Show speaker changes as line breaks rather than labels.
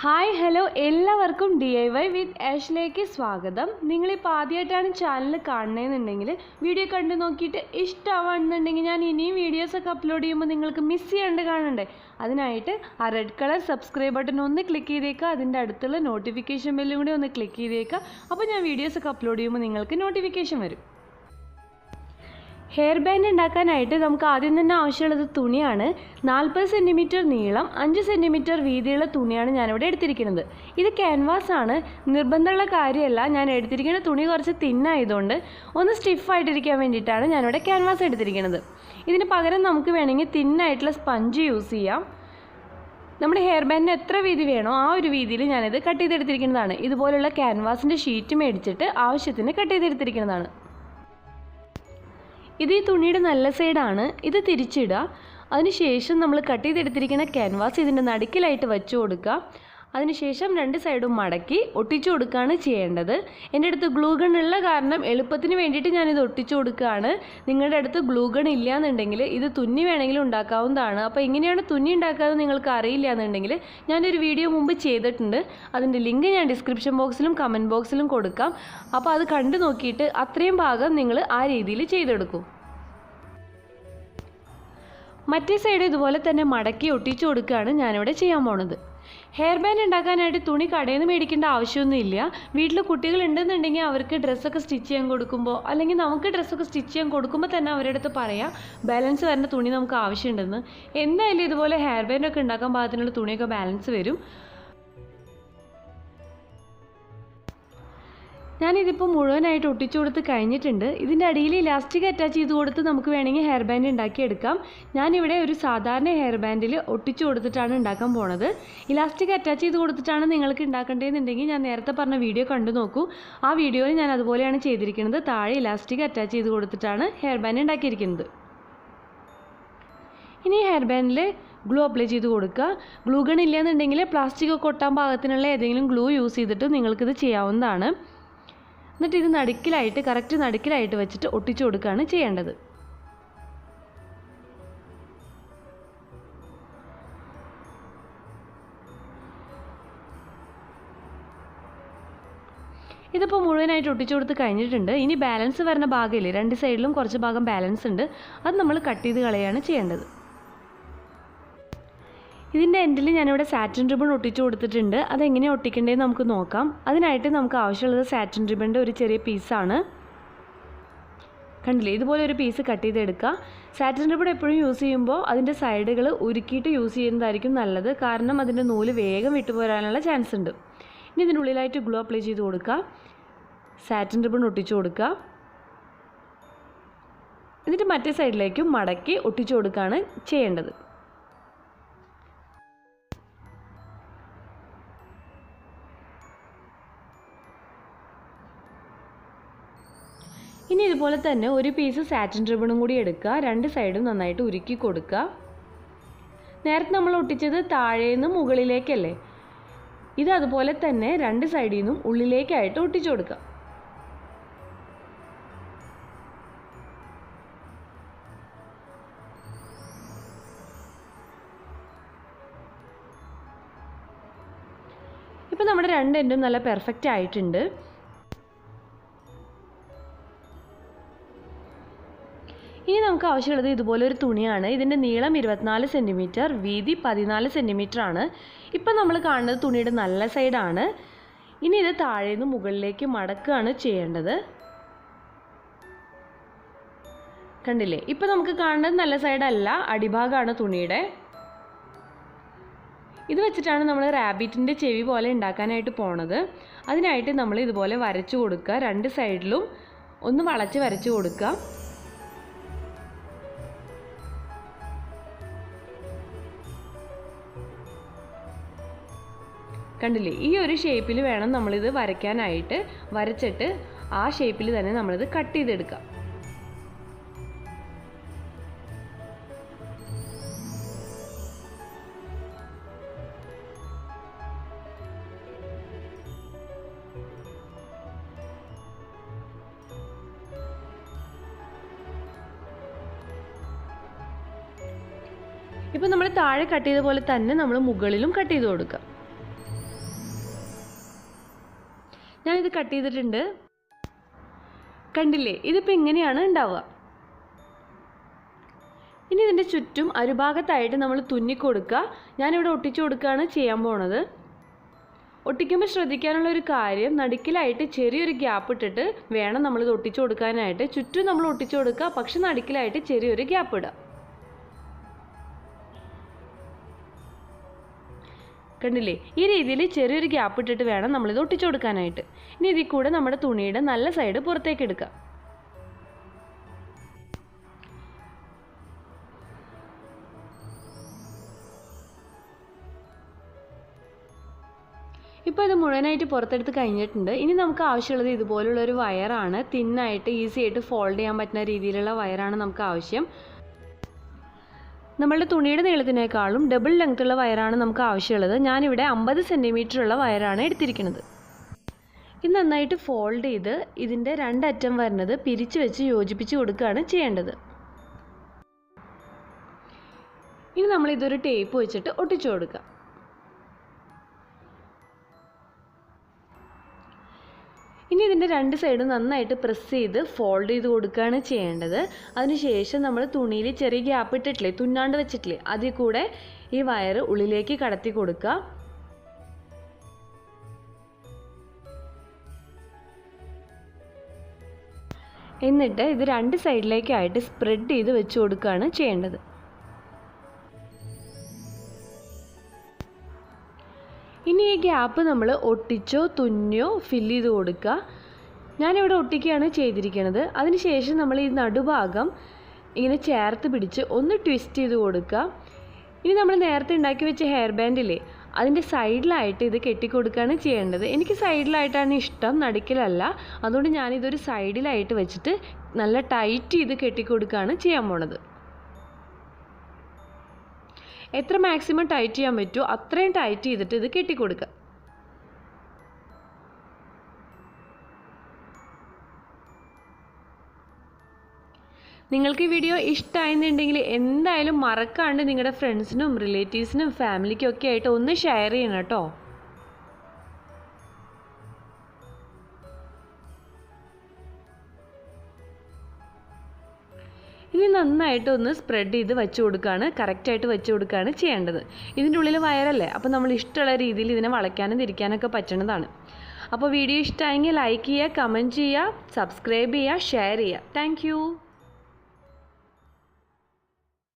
Hi hello എല്ലാവർക്കും DIY വിത്ത് ആഷിലേക്ക് സ്വാഗതം. നിങ്ങളിപ്പോൾ ആദ്യമായിട്ടാണ് ചാനൽ കാണുന്നതെന്നുണ്ടെങ്കിൽ വീഡിയോ കണ്ടു നോക്കിയിട്ട് ഇഷ്ടമാണെന്നുണ്ടെങ്കിൽ ഞാൻ ഇനിയും വീഡിയോസൊക്കെ അപ്ലോഡ് ചെയ്യുമ്പോൾ നിങ്ങൾക്ക് മിസ് ചെയ്യാണ്ട് കാണണ്ടേ. അതിനായിട്ട് ആ റെഡ് കളർ സബ്സ്ക്രൈബ് ബട്ടൺ ഒന്ന് ക്ലിക്ക് ചെയ്തേക്കുക. അതിൻ്റെ അടുത്തുള്ള നോട്ടിഫിക്കേഷൻ ബെല്ലും കൂടി ഒന്ന് ക്ലിക്ക് ചെയ്തേക്കുക. അപ്പോൾ ഞാൻ വീഡിയോസൊക്കെ അപ്ലോഡ് ചെയ്യുമ്പോൾ നിങ്ങൾക്ക് നോട്ടിഫിക്കേഷൻ വരും. ഹെയർ ബാൻഡ് ഉണ്ടാക്കാനായിട്ട് നമുക്ക് ആദ്യം തന്നെ ആവശ്യമുള്ളത് തുണിയാണ്. 40 സെൻറ്റിമീറ്റർ നീളം 5 സെൻറ്റിമീറ്റർ വീതിയുള്ള തുണിയാണ് ഞാനിവിടെ എടുത്തിരിക്കുന്നത്. ഇത് ക്യാൻവാസ് ആണ്, നിർബന്ധമുള്ള കാര്യമല്ല. ഞാൻ എടുത്തിരിക്കുന്ന തുണി കുറച്ച് തിന്നായതുകൊണ്ട് ഒന്ന് സ്റ്റിഫായിട്ടിരിക്കാൻ വേണ്ടിയിട്ടാണ് ഞാനിവിടെ ക്യാൻവാസ് എടുത്തിരിക്കുന്നത്. ഇതിന് പകരം നമുക്ക് വേണമെങ്കിൽ തിന്നായിട്ടുള്ള സ്പഞ്ച് യൂസ് ചെയ്യാം. നമ്മുടെ ഹെയർ ബാൻഡിന് എത്ര വീതി വേണോ ആ ഒരു വീതിയിൽ ഞാനിത് കട്ട് ചെയ്തെടുത്തിരിക്കുന്നതാണ്. ഇതുപോലുള്ള ക്യാൻവാസിൻ്റെ ഷീറ്റ് മേടിച്ചിട്ട് ആവശ്യത്തിന് കട്ട് ചെയ്തെടുത്തിരിക്കുന്നതാണ്. ഇത് ഈ തുണിയുടെ നല്ല സൈഡാണ്. ഇത് തിരിച്ചിടുക. അതിനുശേഷം നമ്മൾ കട്ട് ചെയ്തെടുത്തിരിക്കുന്ന ക്യാൻവാസ് ഇതിൻ്റെ നടുക്കിലായിട്ട് വെച്ച് കൊടുക്കുക. അതിനുശേഷം രണ്ട് സൈഡും മടക്കി ഒട്ടിച്ചു കൊടുക്കുകയാണ് ചെയ്യേണ്ടത്. എൻ്റെ അടുത്ത് ഗ്ലൂ ഗൺ ഉള്ള കാരണം എളുപ്പത്തിന് വേണ്ടിയിട്ട് ഞാനിത് ഒട്ടിച്ചു കൊടുക്കുകയാണ്. നിങ്ങളുടെ അടുത്ത് ഗ്ലൂ ഗൺ ഇല്ല എന്നുണ്ടെങ്കിൽ ഇത് തുന്നി വേണമെങ്കിലും ഉണ്ടാക്കാവുന്നതാണ്. അപ്പോൾ എങ്ങനെയാണ് തുന്നി ഉണ്ടാക്കാതെ നിങ്ങൾക്ക് അറിയില്ല എന്നുണ്ടെങ്കിൽ ഞാനൊരു വീഡിയോ മുമ്പ് ചെയ്തിട്ടുണ്ട്. അതിൻ്റെ ലിങ്ക് ഞാൻ ഡിസ്ക്രിപ്ഷൻ ബോക്സിലും കമൻറ്റ് ബോക്സിലും കൊടുക്കാം. അപ്പോൾ അത് കണ്ടു നോക്കിയിട്ട് അത്രയും ഭാഗം നിങ്ങൾ ആ രീതിയിൽ ചെയ്തെടുക്കും. മറ്റേ സൈഡ് ഇതുപോലെ തന്നെ മടക്കി ഒട്ടിച്ചു കൊടുക്കുകയാണ് ഞാനിവിടെ ചെയ്യാൻ പോണത്. ഹെയർ ബാൻഡ് ഉണ്ടാക്കാനായിട്ട് തുണി കടയിൽ നിന്ന് മേടിക്കേണ്ട ആവശ്യമൊന്നുമില്ല. വീട്ടിൽ കുട്ടികളുണ്ടെന്നുണ്ടെങ്കിൽ അവർക്ക് ഡ്രസ്സൊക്കെ സ്റ്റിച്ച് ചെയ്യാൻ കൊടുക്കുമ്പോൾ അല്ലെങ്കിൽ നമുക്ക് ഡ്രസ്സൊക്കെ സ്റ്റിച്ച് ചെയ്യാൻ കൊടുക്കുമ്പോൾ തന്നെ അവരുടെ അടുത്ത് പറയാം ബാലൻസ് വരുന്ന തുണി നമുക്ക് ആവശ്യമുണ്ടെന്ന്. എന്തായാലും ഇതുപോലെ ഹെയർ ബാൻഡൊക്കെ ഉണ്ടാക്കാൻ പാകത്തിനുള്ള തുണിയൊക്കെ ബാലൻസ് വരും. ഞാനിതിപ്പോൾ മുഴുവനായിട്ട് ഒട്ടിച്ചു കൊടുത്ത് കഴിഞ്ഞിട്ടുണ്ട്. ഇതിൻ്റെ അടിയിൽ ഇലാസ്റ്റിക് അറ്റാച്ച് ചെയ്ത് കൊടുത്ത് നമുക്ക് വേണമെങ്കിൽ ഹെയർ ബാൻഡ് ഉണ്ടാക്കിയെടുക്കാം. ഞാനിവിടെ ഒരു സാധാരണ ഹെയർ ബാൻഡിൽ ഒട്ടിച്ചു കൊടുത്തിട്ടാണ് ഉണ്ടാക്കാൻ പോണത്. ഇലാസ്റ്റിക് അറ്റാച്ച് ചെയ്ത് കൊടുത്തിട്ടാണ് നിങ്ങൾക്ക് ഉണ്ടാക്കേണ്ടതെന്നുണ്ടെങ്കിൽ ഞാൻ നേരത്തെ പറഞ്ഞ വീഡിയോ കണ്ടു നോക്കൂ. ആ വീഡിയോയിൽ ഞാൻ അതുപോലെയാണ് ചെയ്തിരിക്കുന്നത്. താഴെ ഇലാസ്റ്റിക് അറ്റാച്ച് ചെയ്ത് കൊടുത്തിട്ടാണ് ഹെയർ ബാൻഡ് ഉണ്ടാക്കിയിരിക്കുന്നത്. ഇനി ഹെയർ ബാൻഡിൽ ഗ്ലൂ അപ്ലൈ ചെയ്ത് കൊടുക്കുക. ഗ്ലൂ ഗൺ ഇല്ലയെന്നുണ്ടെങ്കിൽ പ്ലാസ്റ്റിക് ഒക്കെ ഒട്ടാൻ പാകത്തിനുള്ള ഏതെങ്കിലും ഗ്ലൂ യൂസ് ചെയ്തിട്ട് നിങ്ങൾക്കിത് ചെയ്യാവുന്നതാണ്. എന്നിട്ട് ഇത് നടുക്കിലായിട്ട് കറക്റ്റ് നടുക്കിലായിട്ട് വെച്ചിട്ട് ഒട്ടിച്ചു കൊടുക്കുകയാണ് ചെയ്യേണ്ടത്. ഇതിപ്പോൾ മുഴുവനായിട്ട് ഒട്ടിച്ചു കൊടുത്ത് കഴിഞ്ഞിട്ടുണ്ട്. ഇനി ബാലൻസ് വരുന്ന ഭാഗമില്ലേ, രണ്ട് സൈഡിലും കുറച്ച് ഭാഗം ബാലൻസ് ഉണ്ട്. അത് നമ്മൾ കട്ട് ചെയ്ത് കളയാണ് ചെയ്യേണ്ടത്. ഇതിൻ്റെ എൻഡിൽ ഞാനിവിടെ സാറ്റിൻ റിബൺ ഒട്ടിച്ചു കൊടുത്തിട്ടുണ്ട്. അതെങ്ങനെയാണ് ഒട്ടിക്കേണ്ടതെന്ന് നമുക്ക് നോക്കാം. അതിനായിട്ട് നമുക്ക് ആവശ്യമുള്ളത് സാറ്റിൻ റിബണിൻ്റെ ഒരു ചെറിയ പീസാണ്. കണ്ടില്ലേ, ഇതുപോലെ ഒരു പീസ് കട്ട് ചെയ്തെടുക്കുക. സാറ്റിൻ റിബൺ എപ്പോഴും യൂസ് ചെയ്യുമ്പോൾ അതിൻ്റെ സൈഡുകൾ ഉരുക്കിയിട്ട് യൂസ് ചെയ്യുന്നതായിരിക്കും നല്ലത്. കാരണം അതിൻ്റെ നൂല് വേഗം വിട്ടുപോരാനുള്ള ചാൻസ് ഉണ്ട്. ഇനി ഇതിനുള്ളിലായിട്ട് ഗ്ലൂ അപ്ലൈ ചെയ്ത് കൊടുക്കുക. സാറ്റിൻ റിബൺ ഒട്ടിച്ചു കൊടുക്കുക. എന്നിട്ട് മറ്റേ സൈഡിലേക്കും മടക്കി ഒട്ടിച്ചു കൊടുക്കുകയാണ് ചെയ്യേണ്ടത്. ഇനി ഇതുപോലെ തന്നെ ഒരു പീസ് സാറ്റിൻ റിബണും കൂടി എടുക്കുക. രണ്ട് സൈഡും നന്നായിട്ട് ഉരുക്കി കൊടുക്കുക. നേരത്തെ നമ്മൾ ഒട്ടിച്ചത് താഴേന്ന് മുകളിലേക്കല്ലേ, ഇത് അതുപോലെ തന്നെ രണ്ട് സൈഡിൽ നിന്നും ഉള്ളിലേക്കായിട്ട് ഒട്ടിച്ചു കൊടുക്കുക. ഇപ്പം നമ്മുടെ രണ്ട് എൻഡും നല്ല പെർഫെക്റ്റ് ആയിട്ടുണ്ട്. ഇനി നമുക്ക് ആവശ്യമുള്ളത് ഇതുപോലെ ഒരു തുണിയാണ്. ഇതിൻ്റെ നീളം 24 സെൻറ്റിമീറ്റർ, വീതി 14 സെൻറ്റിമീറ്റർ ആണ്. ഇപ്പം നമ്മൾ കാണുന്നത് തുണിയുടെ നല്ല സൈഡാണ്. ഇനി ഇത് താഴേന്ന് മുകളിലേക്ക് മടക്കുകയാണ് ചെയ്യേണ്ടത്. കണ്ടില്ലേ, ഇപ്പം നമുക്ക് കാണുന്നത് നല്ല സൈഡല്ല, അടിഭാഗമാണ് തുണിയുടെ. ഇത് വെച്ചിട്ടാണ് നമ്മൾ റാബിറ്റിൻ്റെ ചെവി പോലെ ഉണ്ടാക്കാനായിട്ട് പോണത്. അതിനായിട്ട് നമ്മൾ ഇതുപോലെ വരച്ചു കൊടുക്കുക. രണ്ട് സൈഡിലും ഒന്ന് വളച്ച് വരച്ചു കൊടുക്കുക. കണ്ടില്ലേ, ഈ ഒരു ഷേപ്പിൽ വേണം നമ്മളിത് വരയ്ക്കാനായിട്ട്. വരച്ചിട്ട് ആ ഷേപ്പിൽ തന്നെ നമ്മളിത് കട്ട് ചെയ്തെടുക്കാം. ഇപ്പോൾ നമ്മൾ താഴെ കട്ട് ചെയ്ത പോലെ തന്നെ നമ്മൾ മുകളിലും കട്ട് ചെയ്ത് കൊടുക്കുക. ഞാനിത് കട്ട് ചെയ്തിട്ടുണ്ട്. കണ്ടില്ലേ, ഇതിപ്പോൾ ഇങ്ങനെയാണ് ഉണ്ടാവുക. ഇനി ഇതിൻ്റെ ചുറ്റും അരുഭാഗത്തായിട്ട് നമ്മൾ തുന്നിക്കൊടുക്കുക. ഞാനിവിടെ ഒട്ടിച്ചു കൊടുക്കുകയാണ് ചെയ്യാൻ പോണത്. ഒട്ടിക്കുമ്പോൾ ശ്രദ്ധിക്കാനുള്ള ഒരു കാര്യം, നടുക്കിലായിട്ട് ചെറിയൊരു ഗ്യാപ്പ് ഇട്ടിട്ട് വേണം നമ്മളിത് ഒട്ടിച്ചു കൊടുക്കാനായിട്ട്. ചുറ്റും നമ്മൾ ഒട്ടിച്ചു കൊടുക്കുക, പക്ഷെ നടുക്കിലായിട്ട് ചെറിയൊരു ഗ്യാപ്പ് ഇടുക. കണ്ടില്ലേ, ഈ രീതിയിൽ ചെറിയൊരു ഗ്യാപ്പ് ഇട്ടിട്ട് വേണം നമ്മളിത് ഒട്ടിച്ചു കൊടുക്കാനായിട്ട്. ഇനി ഇതിൽ കൂടെ നമ്മുടെ തുണിയുടെ നല്ല സൈഡ് പുറത്തേക്ക് എടുക്കുക. ഇപ്പോൾ ഇത് മുഴുവനായിട്ട് പുറത്തെടുത്ത് കഴിഞ്ഞിട്ടുണ്ട്. ഇനി നമുക്ക് ആവശ്യമുള്ളത് ഇതുപോലുള്ളൊരു വയറാണ്. തിന്നായിട്ട് ഈസി ആയിട്ട് ഫോൾഡ് ചെയ്യാൻ പറ്റുന്ന രീതിയിലുള്ള വയറാണ് നമുക്ക് ആവശ്യം. നമ്മളുടെ തുണിയുടെ നീളത്തിനേക്കാളും ഡബിൾ ലെങ്ത്തുള്ള വയറാണ് നമുക്ക് ആവശ്യമുള്ളത്. ഞാനിവിടെ 50 സെൻറ്റിമീറ്റർ ഉള്ള വയറാണ് എടുത്തിരിക്കുന്നത്. ഇത് നന്നായിട്ട് ഫോൾഡ് ചെയ്ത് ഇതിൻ്റെ രണ്ടറ്റം വരുന്നത് പിരിച്ച് വെച്ച് യോജിപ്പിച്ച് കൊടുക്കുകയാണ് ചെയ്യേണ്ടത്. ഇനി നമ്മളിതൊരു ടേപ്പ് വെച്ചിട്ട് ഒട്ടിച്ചു കൊടുക്കുക. ഇനി ഇതിൻ്റെ രണ്ട് സൈഡും നന്നായിട്ട് പ്രസ് ചെയ്ത് ഫോൾഡ് ചെയ്ത് കൊടുക്കുകയാണ് ചെയ്യേണ്ടത്. അതിനുശേഷം നമ്മൾ തുണിയിൽ ചെറിയ ഗ്യാപ്പ് ഇട്ടിട്ടില്ലേ, തുന്നാണ്ട് വെച്ചിട്ടില്ലേ, അതിൽ കൂടെ ഈ വയർ ഉള്ളിലേക്ക് കടത്തി കൊടുക്കുക. എന്നിട്ട് ഇത് രണ്ട് സൈഡിലേക്കായിട്ട് സ്പ്രെഡ് ചെയ്ത് വെച്ച് കൊടുക്കുകയാണ് ചെയ്യേണ്ടത്. ഇനി ഈ ഗ്യാപ്പ് നമ്മൾ ഒട്ടിച്ചോ തുന്നിയോ ഫില്ല് ചെയ്ത് കൊടുക്കുക. ഞാനിവിടെ ഒട്ടിക്കുകയാണ് ചെയ്തിരിക്കുന്നത്. അതിനുശേഷം നമ്മൾ ഈ നടുഭാഗം ഇങ്ങനെ ചേർത്ത് പിടിച്ച് ഒന്ന് ട്വിസ്റ്റ് ചെയ്ത് കൊടുക്കുക. ഇനി നമ്മൾ നേരത്തെ ഉണ്ടാക്കി വെച്ച ഹെയർ ബാൻഡില്ലേ, അതിൻ്റെ സൈഡിലായിട്ട് ഇത് കെട്ടിക്കൊടുക്കുകയാണ് ചെയ്യേണ്ടത്. എനിക്ക് സൈഡിലായിട്ടാണ് ഇഷ്ടം, നടുക്കിലല്ല. അതുകൊണ്ട് ഞാനിതൊരു സൈഡിലായിട്ട് വെച്ചിട്ട് നല്ല ടൈറ്റ് ചെയ്ത് കെട്ടിക്കൊടുക്കുകയാണ് ചെയ്യാൻ പോണത്. എത്ര മാക്സിമം ടൈറ്റ് ചെയ്യാൻ പറ്റുമോ അത്രയും ടൈറ്റ് ചെയ്തിട്ട് ഇത് കെട്ടിക്കൊടുക്കുക. നിങ്ങൾക്ക് ഈ വീഡിയോ ഇഷ്ടമായെന്നുണ്ടെങ്കിൽ എന്തായാലും മറക്കാണ്ട് നിങ്ങളുടെ ഫ്രണ്ട്സിനും റിലേറ്റീവ്സിനും ഫാമിലിക്കും ഒക്കെ ആയിട്ട് ഒന്ന് ഷെയർ ചെയ്യണം കേട്ടോ. ഇനി നന്നായിട്ട് ഒന്ന് സ്പ്രെഡ് ചെയ്ത് വെച്ച് കൊടുക്കുകയാണ്, കറക്റ്റായിട്ട് വെച്ച് കൊടുക്കുകയാണ് ചെയ്യേണ്ടത്. ഇതിൻ്റെ ഉള്ളിൽ വയറല്ലേ, അപ്പോൾ നമ്മൾ ഇഷ്ടമുള്ള രീതിയിൽ ഇതിനെ വളയ്ക്കാനും തിരിക്കാനൊക്കെ പറ്റുന്നതാണ്. അപ്പോൾ വീഡിയോ ഇഷ്ടമായെങ്കിൽ ലൈക്ക് ചെയ്യുക, കമൻറ്റ് ചെയ്യുക, സബ്സ്ക്രൈബ് ചെയ്യുക, ഷെയർ ചെയ്യുക. താങ്ക്